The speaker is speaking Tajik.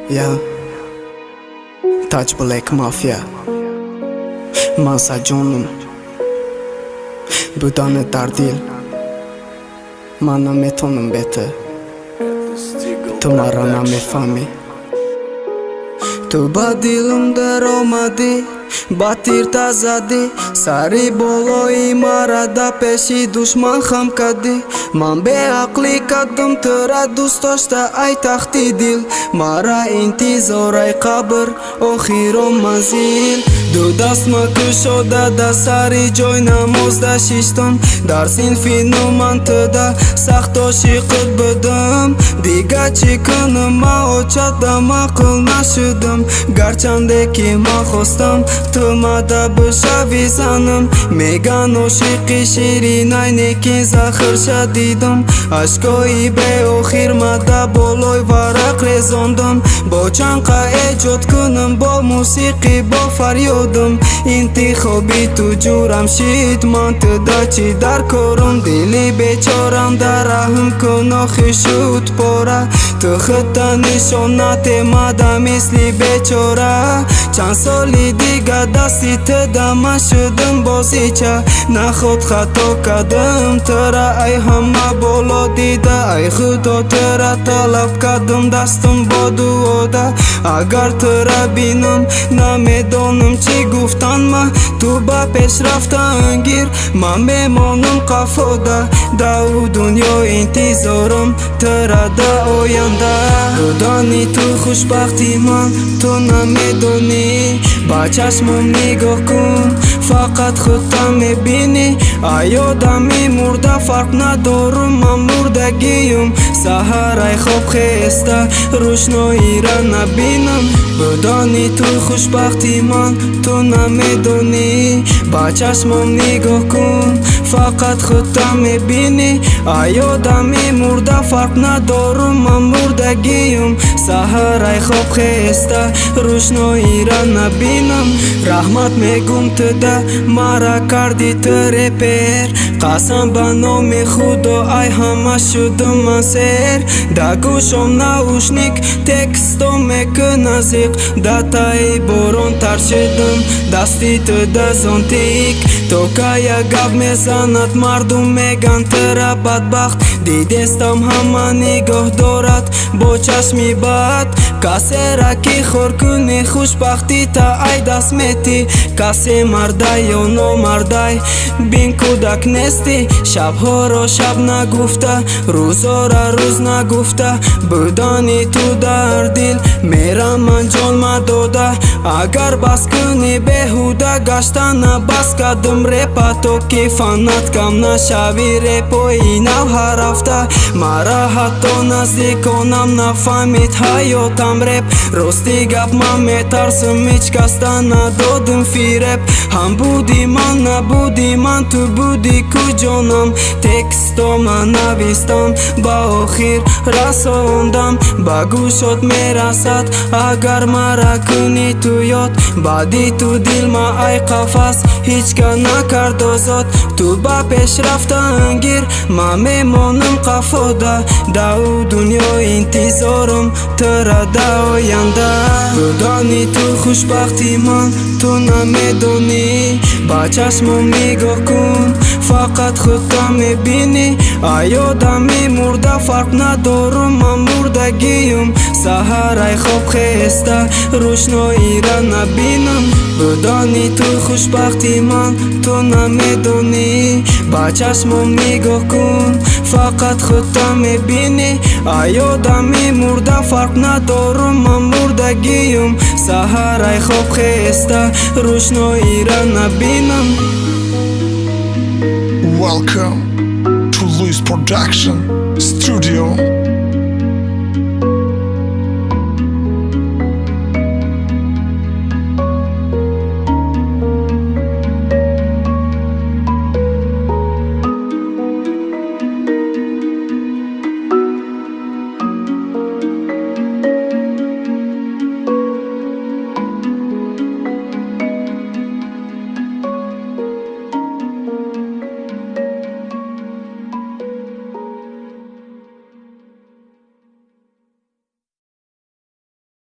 Yeah, Touch Black Mafia Masa John'um Budane Dardil Mana metonum bete Tumara name fami Tu badilum daromadi Батир тазади Сари болои марада пеши душман хам кади Ман беақлӣ кардум тура дӯст дошта ай тахти дил Мара интизор ай қабр охиро манзил Ду дастма кушода да сари ҷой намозда шиштум Дар синфи нуман туда сахт ошиқот будум Дига чӣ кунам ман очада мақул нашудам Гарчанде ки ман хостам ту мада бишави занам Меган ошиқи ширин айнекин захр шадидам Ашкои беохир мада болой варақ резондам Бо чанқа эҷод кунам бо мусиқӣ бо фарёдам Интихоби ту ҷурамшид ман туда чӣ дар корум Дили бечорам дар раҳм кун охи шуд пора Ту худта нишонате мада мисли бечора Чанд соли дига дасти туда ман шудам бозича Нахуд хато кардам тура ай ҳама боло дида Ай худо тура талаб кардам дастум бо дуода Агар тура бинам намедонам чӣ гуфтан ман Ту ба пешрафтан гир ман мемонам қафода Дау дунё интизорам тура да оянда Додани ту хушбахти ман ту намедонӣ Ба чашмам нигоҳ кун фақат худта мебинӣ Ай одами мурда фарқ надорум ман мурдагиюм Саҳар ай хоб хеста рӯшноира набинам Будани ту хушбахти ман ту намедонӣ Ба чашмам нигоҳ кун фақат худта мебинӣ Ай одами мурда фарқ надорум ман мурдагиюм Саҳар ай хоб хеста рӯшноира набинам Раҳмат мегум туда мара карди ту репер Қасам ба номи худо ай ҳама шудум ман сер Да гӯшом наушник тексто мекуна зиқ Да таи борон тар шудум дасти туда зонтик То ка як гап мезанад мардум меган тура бадбахт Дидестам ҳама нигоҳ дорад бо чашми бад Касера ки хор куни хушбахтита ай даст метӣ Касе мардай ё номардай бин кӯдак нестӣ Шабҳоро шаб нагуфта рӯзора рӯз нагуфта Будани ту дар дил мерам ман ҷон мадода Агар бас кунӣ беҳуда гаштана бас кардам репа То ки фанаткам нашави репои нав ҳар ҳафта Мара ҳатто наздиконам нафаҳмид ҳаётам реп Рости гап ман метарсам ҳеҷ касда надодим фиреб Ҳам буди ман набуди ман ту буди куҷонам Тексто ман навистам ба охир расондам Ба гӯшот мерасад агар мара кунӣ ту ёд Баъди ту дил ма ай қафас ҳеҷ ка накард озод Ту ба пешрафтан гир ман мемонам қафода Дау дунё интизорам тура да оянда Будани ту хушбахти ман ту намедонӣ Ба чашмам нигоҳ кун фақат худта мебинӣ Ай одами мурда фарқ надорум ман мурдагиюм Саҳар ай хоб хеста рӯшноира набинам Будани ту хушбахти ман ту намедонӣ Ба чашмам нигоҳ кун фақат худта мебинӣ Ай одами мурда фарқ надорум ман мурдагиюм Саҳар ай хоб хеста рӯшноира набинам Welcome to Louis Production Studio.